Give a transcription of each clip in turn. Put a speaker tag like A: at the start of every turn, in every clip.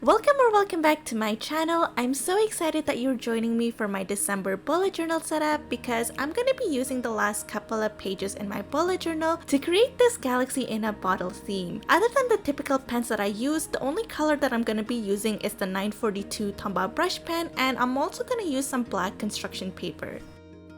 A: Welcome back to my channel. I'm so excited that you're joining me for my December bullet journal setup because I'm going to be using the last couple of pages in my bullet journal to create this galaxy in a bottle theme. Other than the typical pens that I use, the only color that I'm going to be using is the 942 Tombow brush pen, and I'm also going to use some black construction paper.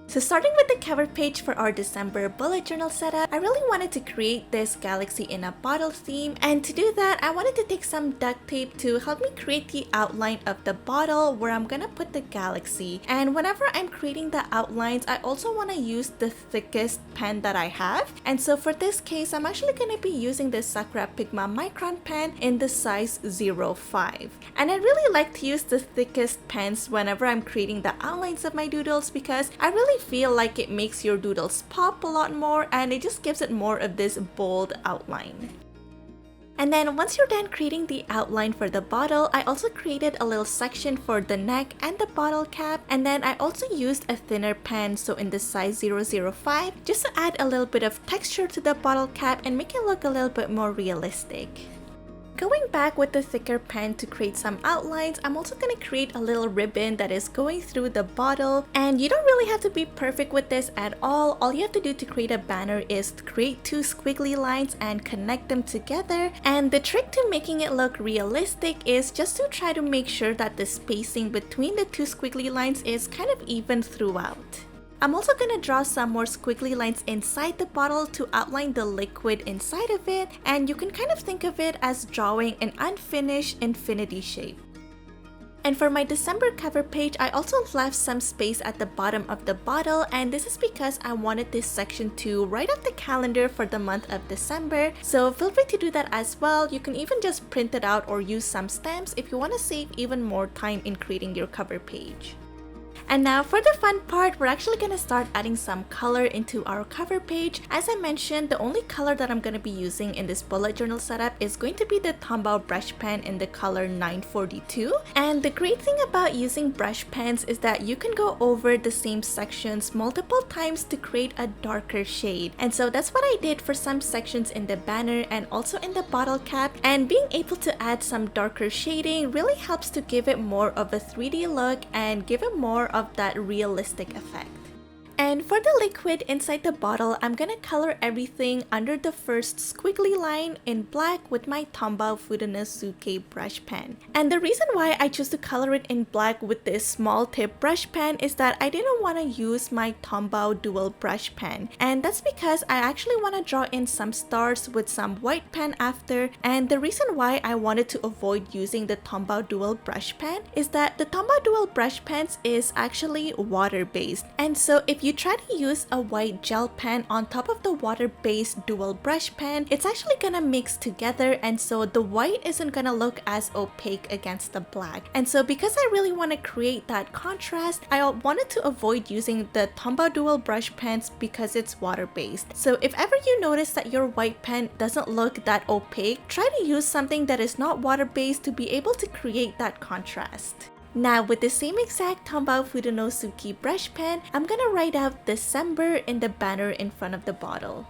A: So starting with the cover page for our December bullet journal setup, I really wanted to create this galaxy in a bottle theme, and to do that I wanted to take some duct tape to help me create the outline of the bottle where I'm gonna put the galaxy. And whenever I'm creating the outlines, I also want to use the thickest pen that I have, and so for this case I'm actually going to be using this Sakura Pigma micron pen in the size 05. And I really like to use the thickest pens whenever I'm creating the outlines of my doodles because I really feel like it makes your doodles pop a lot more and it just gives it more of this bold outline. And then once you're done creating the outline for the bottle, I also created a little section for the neck and the bottle cap, and then I also used a thinner pen, so in the size 005, just to add a little bit of texture to the bottle cap and make it look a little bit more realistic. Going back with the thicker pen to create some outlines, I'm also going to create a little ribbon that is going through the bottle, and you don't really have to be perfect with this at all. All you have to do to create a banner is to create two squiggly lines and connect them together, and the trick to making it look realistic is just to try to make sure that the spacing between the two squiggly lines is kind of even throughout. I'm also going to draw some more squiggly lines inside the bottle to outline the liquid inside of it, and you can kind of think of it as drawing an unfinished infinity shape. And for my December cover page, I also left some space at the bottom of the bottle, and this is because I wanted this section to write up the calendar for the month of December, so feel free to do that as well. You can even just print it out or use some stamps if you want to save even more time in creating your cover page. And now for the fun part, we're actually going to start adding some color into our cover page. As I mentioned, the only color that I'm going to be using in this bullet journal setup is going to be the Tombow brush pen in the color 942. And the great thing about using brush pens is that you can go over the same sections multiple times to create a darker shade. And so that's what I did for some sections in the banner and also in the bottle cap. And being able to add some darker shading really helps to give it more of a 3D look and give it more of that realistic effect. And for the liquid inside the bottle, I'm gonna color everything under the first squiggly line in black with my Tombow Fudenosuke brush pen. And the reason why I chose to color it in black with this small tip brush pen is that I didn't want to use my Tombow dual brush pen. And that's because I actually want to draw in some stars with some white pen after. And the reason why I wanted to avoid using the Tombow dual brush pen is that the Tombow dual brush pens is actually water-based. And so if you try to use a white gel pen on top of the water-based dual brush pen, it's actually gonna mix together, and so the white isn't gonna look as opaque against the black. And so because I really want to create that contrast, I wanted to avoid using the Tombow dual brush pens because it's water-based. So if ever you notice that your white pen doesn't look that opaque, try to use something that is not water-based to be able to create that contrast. Now with the same exact Tombow Fudenosuke brush pen, I'm gonna write out December in the banner in front of the bottle.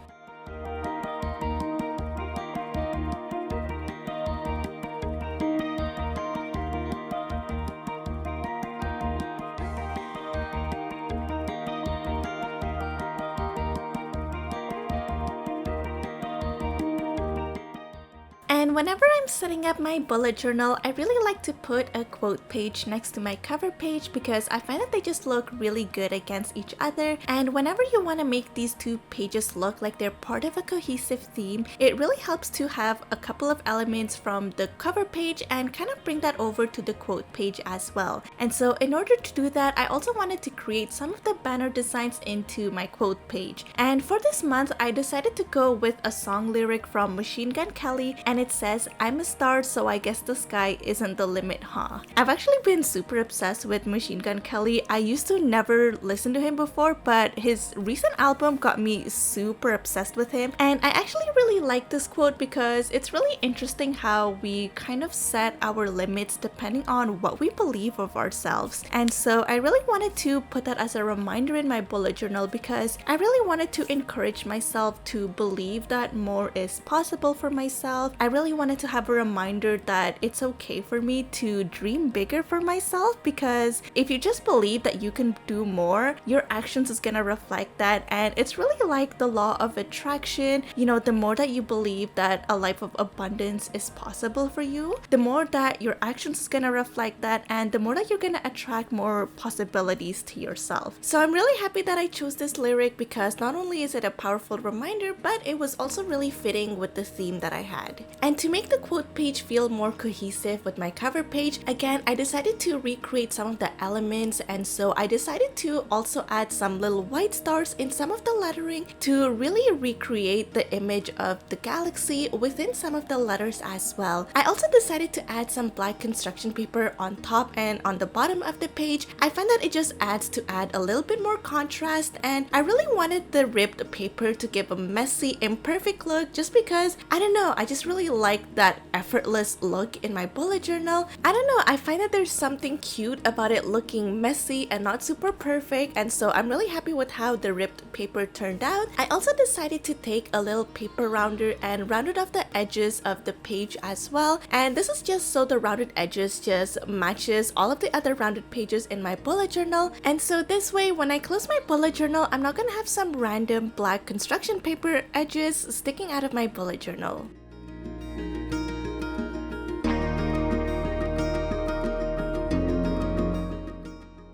A: And whenever I'm setting up my bullet journal, I really like to put a quote page next to my cover page because I find that they just look really good against each other. And whenever you want to make these two pages look like they're part of a cohesive theme, it really helps to have a couple of elements from the cover page and kind of bring that over to the quote page as well. And so in order to do that, I also wanted to create some of the banner designs into my quote page. And for this month, I decided to go with a song lyric from Machine Gun Kelly, and it says, "I'm a star, so I guess the sky isn't the limit, huh?" I've actually been super obsessed with Machine Gun Kelly. I used to never listen to him before, but his recent album got me super obsessed with him. And I actually really like this quote because it's really interesting how we kind of set our limits depending on what we believe of ourselves. And so I really wanted to put that as a reminder in my bullet journal because I really wanted to encourage myself to believe that more is possible for myself. I really wanted to have a reminder that it's okay for me to dream bigger for myself, because if you just believe that you can do more, your actions is gonna reflect that. And it's really like the law of attraction. You know, the more that you believe that a life of abundance is possible for you, the more that your actions is gonna reflect that, and the more that you're gonna attract more possibilities to yourself. So I'm really happy that I chose this lyric because not only is it a powerful reminder, but it was also really fitting with the theme that I had. And to make the quote page feel more cohesive with my cover page, again, I decided to recreate some of the elements, and so I decided to also add some little white stars in some of the lettering to really recreate the image of the galaxy within some of the letters as well. I also decided to add some black construction paper on top and on the bottom of the page. I find that it just adds to add a little bit more contrast, and I really wanted the ripped paper to give a messy, imperfect look just because, I don't know, I just really like that effortless look in my bullet journal. I don't know, I find that there's something cute about it looking messy and not super perfect, and so I'm really happy with how the ripped paper turned out. I also decided to take a little paper rounder and rounded off the edges of the page as well, and this is just so the rounded edges just matches all of the other rounded pages in my bullet journal. And so this way, when I close my bullet journal, I'm not gonna have some random black construction paper edges sticking out of my bullet journal.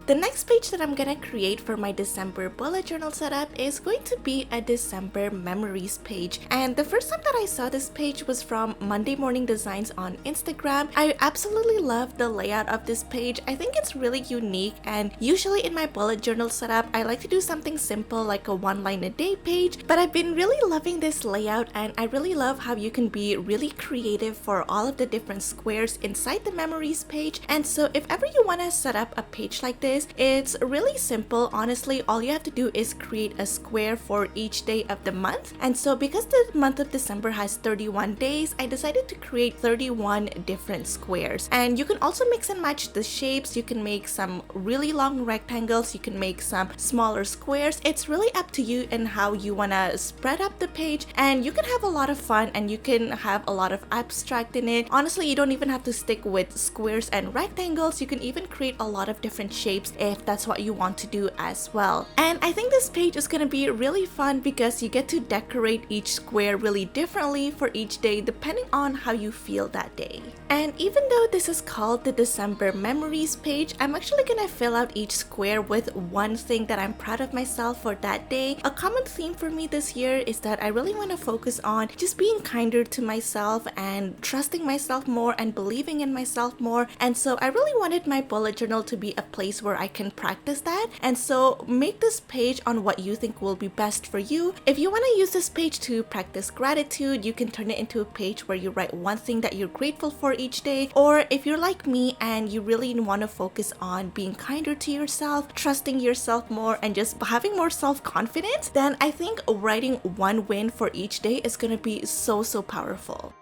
A: The next page that I'm gonna create for my December bullet journal setup is going to be a December memories page. And the first time that I saw this page was from Monday Morning Designs on Instagram. I absolutely love the layout of this page. I think it's really unique, and usually in my bullet journal setup, I like to do something simple like a one line a day page, but I've been really loving this layout, and I really love how you can be really creative for all of the different squares inside the memories page. And so if ever you want to set up a page like this, it's really simple. Honestly, all you have to do is create a square for each day of the month. And so because the month of December has 31 days, I decided to create 31 different squares. And you can also mix and match the shapes. You can make some really long rectangles, you can make some smaller squares. It's really up to you and how you want to spread up the page, and you can have a lot of fun and you can have a lot of abstract in it. Honestly, you don't even have to stick with squares and rectangles. You can even create a lot of different shapes if that's what you want to do as well. And I think this page is going to be really fun because you get to decorate each square really differently for each day depending on how you feel that day. And even though this is called the December memories page, I'm actually going to fill out each square with one thing that I'm proud of myself for that day. A common theme for me this year is that I really want to focus on just being kinder to myself and trusting myself more and believing in myself more. And so I really wanted my bullet journal to be a place where I can practice that. And so make this page on what you think will be best for you. If you want to use this page to practice gratitude, you can turn it into a page where you write one thing that you're grateful for each day. Or if you're like me and you really want to focus on being kinder to yourself, trusting yourself more, and just having more self-confidence, then I think writing one win for each day is going to be so powerful.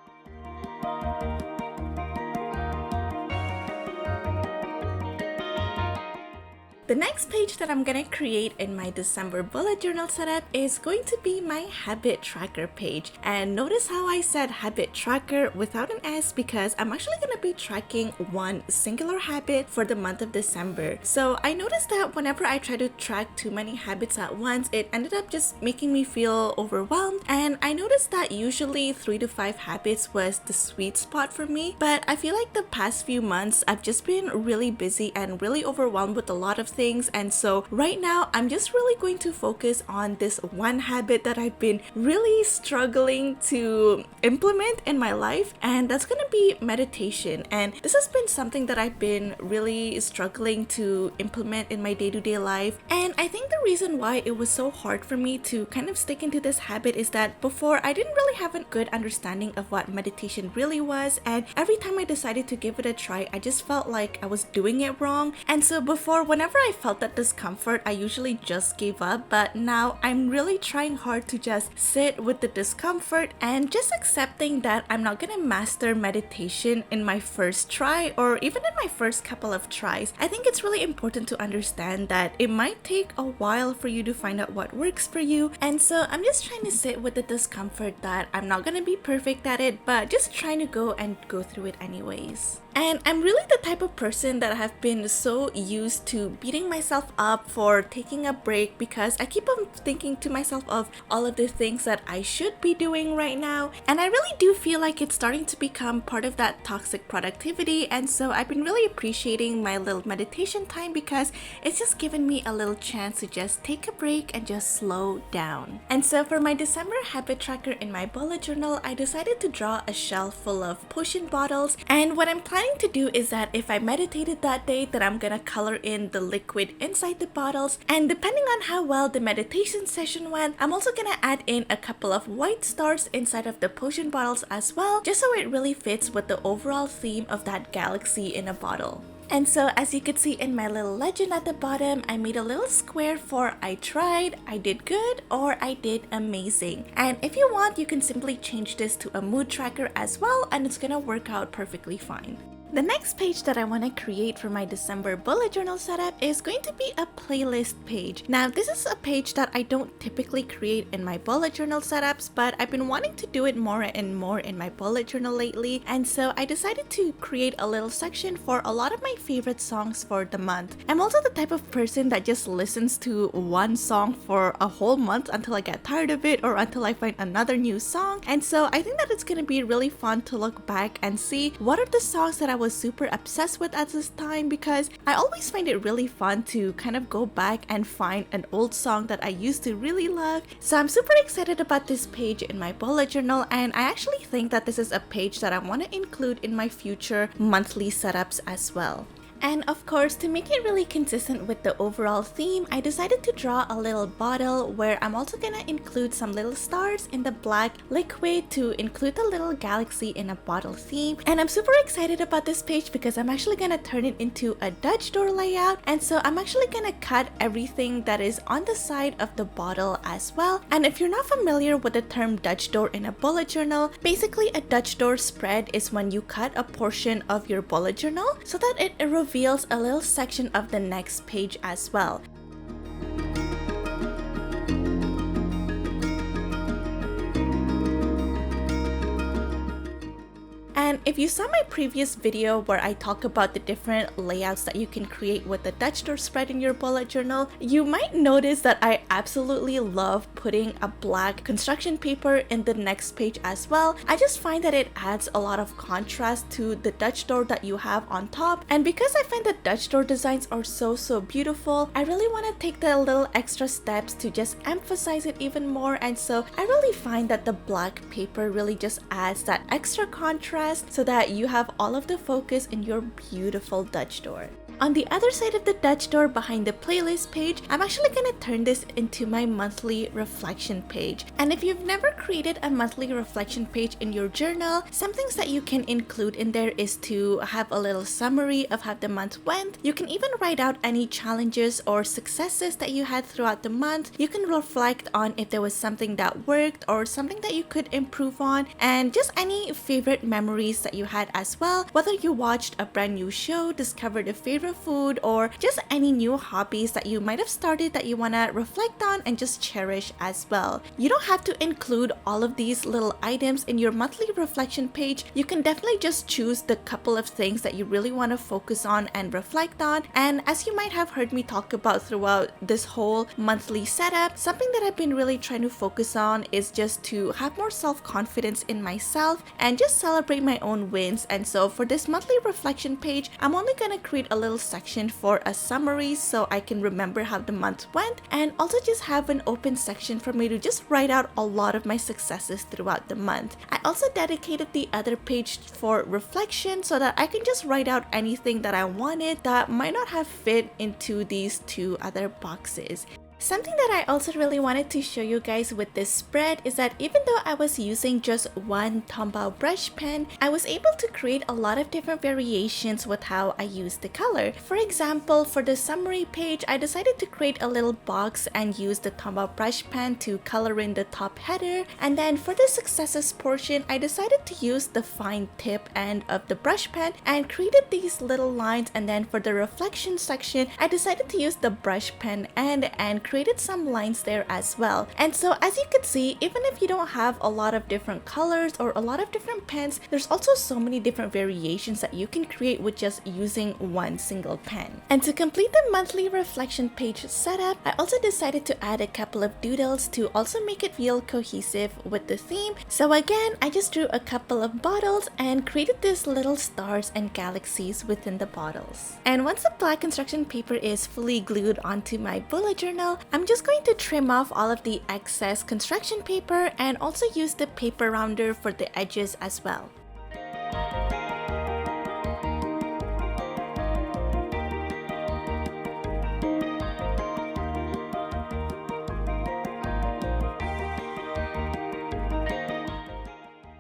A: The next page that I'm gonna create in my December bullet journal setup is going to be my habit tracker page. And notice how I said habit tracker without an S, because I'm actually gonna be tracking one singular habit for the month of December. So I noticed that whenever I try to track too many habits at once, it ended up just making me feel overwhelmed. And I noticed that usually 3 to 5 habits was the sweet spot for me. But I feel like the past few months, I've just been really busy and really overwhelmed with a lot of things. And so right now I'm just really going to focus on this one habit that I've been really struggling to implement in my life, and that's gonna be meditation. And this has been something that I've been really struggling to implement in my day-to-day life. And I think the reason why it was so hard for me to kind of stick into this habit is that before I didn't really have a good understanding of what meditation really was, and every time I decided to give it a try, I just felt like I was doing it wrong. And so before, whenever I felt that discomfort, I usually just gave up. But now I'm really trying hard to just sit with the discomfort and just accepting that I'm not gonna master meditation in my first try or even in my first couple of tries. I think it's really important to understand that it might take a while for you to find out what works for you. And so I'm just trying to sit with the discomfort that I'm not gonna be perfect at it, but just trying to go through it anyways. And I'm really the type of person that have been so used to beating myself up for taking a break, because I keep on thinking to myself of all of the things that I should be doing right now. And I really do feel like it's starting to become part of that toxic productivity. And so I've been really appreciating my little meditation time because it's just given me a little chance to just take a break and just slow down. And so for my December habit tracker in my bullet journal, I decided to draw a shelf full of potion bottles. And what I'm planning to do is that if I meditated that day, that I'm gonna color in the liquid inside the bottles, and depending on how well the meditation session went, I'm also gonna add in a couple of white stars inside of the potion bottles as well, just so it really fits with the overall theme of that galaxy in a bottle. And so as you could see in my little legend at the bottom, I made a little square for I tried, I did good, or I did amazing. And if you want, you can simply change this to a mood tracker as well, and it's gonna work out perfectly fine. The next page that I want to create for my December bullet journal setup is going to be a playlist page. Now, this is a page that I don't typically create in my bullet journal setups, but I've been wanting to do it more and more in my bullet journal lately. And so I decided to create a little section for a lot of my favorite songs for the month. I'm also the type of person that just listens to one song for a whole month until I get tired of it or until I find another new song. And so I think that it's going to be really fun to look back and see what are the songs that I was super obsessed with at this time, because I always find it really fun to kind of go back and find an old song that I used to really love. So I'm super excited about this page in my bullet journal, and I actually think that this is a page that I want to include in my future monthly setups as well. And of course, to make it really consistent with the overall theme, I decided to draw a little bottle where I'm also gonna include some little stars in the black liquid to include the little galaxy in a bottle theme. And I'm super excited about this page because I'm actually gonna turn it into a Dutch door layout. And so I'm actually gonna cut everything that is on the side of the bottle as well. And if you're not familiar with the term Dutch door in a bullet journal, basically a Dutch door spread is when you cut a portion of your bullet journal so that it reveals a little section of the next page as well. And if you saw my previous video where I talk about the different layouts that you can create with the Dutch door spread in your bullet journal, you might notice that I absolutely love putting a black construction paper in the next page as well. I just find that it adds a lot of contrast to the Dutch door that you have on top. And because I find the Dutch door designs are so beautiful, I really want to take the little extra steps to just emphasize it even more. And so I really find that the black paper really just adds that extra contrast so that you have all of the focus in your beautiful Dutch door. On the other side of the Dutch door behind the playlist page, I'm actually going to turn this into my monthly reflection page. And if you've never created a monthly reflection page in your journal, some things that you can include in there is to have a little summary of how the month went. You can even write out any challenges or successes that you had throughout the month. You can reflect on if there was something that worked or something that you could improve on, and just any favorite memories that you had as well. Whether you watched a brand new show, discovered a favorite food, or just any new hobbies that you might have started that you want to reflect on and just cherish as well. You don't have to include all of these little items in your monthly reflection page. You can definitely just choose the couple of things that you really want to focus on and reflect on. And as you might have heard me talk about throughout this whole monthly setup, something that I've been really trying to focus on is just to have more self-confidence in myself and just celebrate my own wins. And so for this monthly reflection page, I'm only going to create a little little section for a summary so I can remember how the month went, and also just have an open section for me to just write out a lot of my successes throughout the month. I also dedicated the other page for reflection so that I can just write out anything that I wanted that might not have fit into these two other boxes. Something that I also really wanted to show you guys with this spread is that even though I was using just one Tombow brush pen, I was able to create a lot of different variations with how I use the color. For example, for the summary page, I decided to create a little box and use the Tombow brush pen to color in the top header. And then for the successes portion, I decided to use the fine tip end of the brush pen and created these little lines. And then for the reflection section, I decided to use the brush pen end and created some lines there as well. And so as you can see, even if you don't have a lot of different colors or a lot of different pens, there's also so many different variations that you can create with just using one single pen. And to complete the monthly reflection page setup, I also decided to add a couple of doodles to also make it feel cohesive with the theme. So again, I just drew a couple of bottles and created these little stars and galaxies within the bottles. And once the black construction paper is fully glued onto my bullet journal, I'm just going to trim off all of the excess construction paper and also use the paper rounder for the edges as well.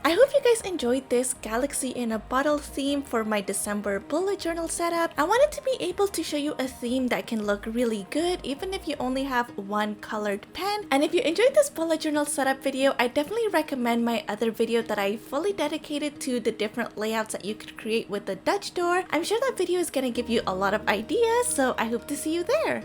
A: I hope you guys enjoyed this galaxy in a bottle theme for my December bullet journal setup. I wanted to be able to show you a theme that can look really good even if you only have one colored pen. And if you enjoyed this bullet journal setup video, I definitely recommend my other video that I fully dedicated to the different layouts that you could create with the Dutch door. I'm sure that video is gonna give you a lot of ideas, so I hope to see you there.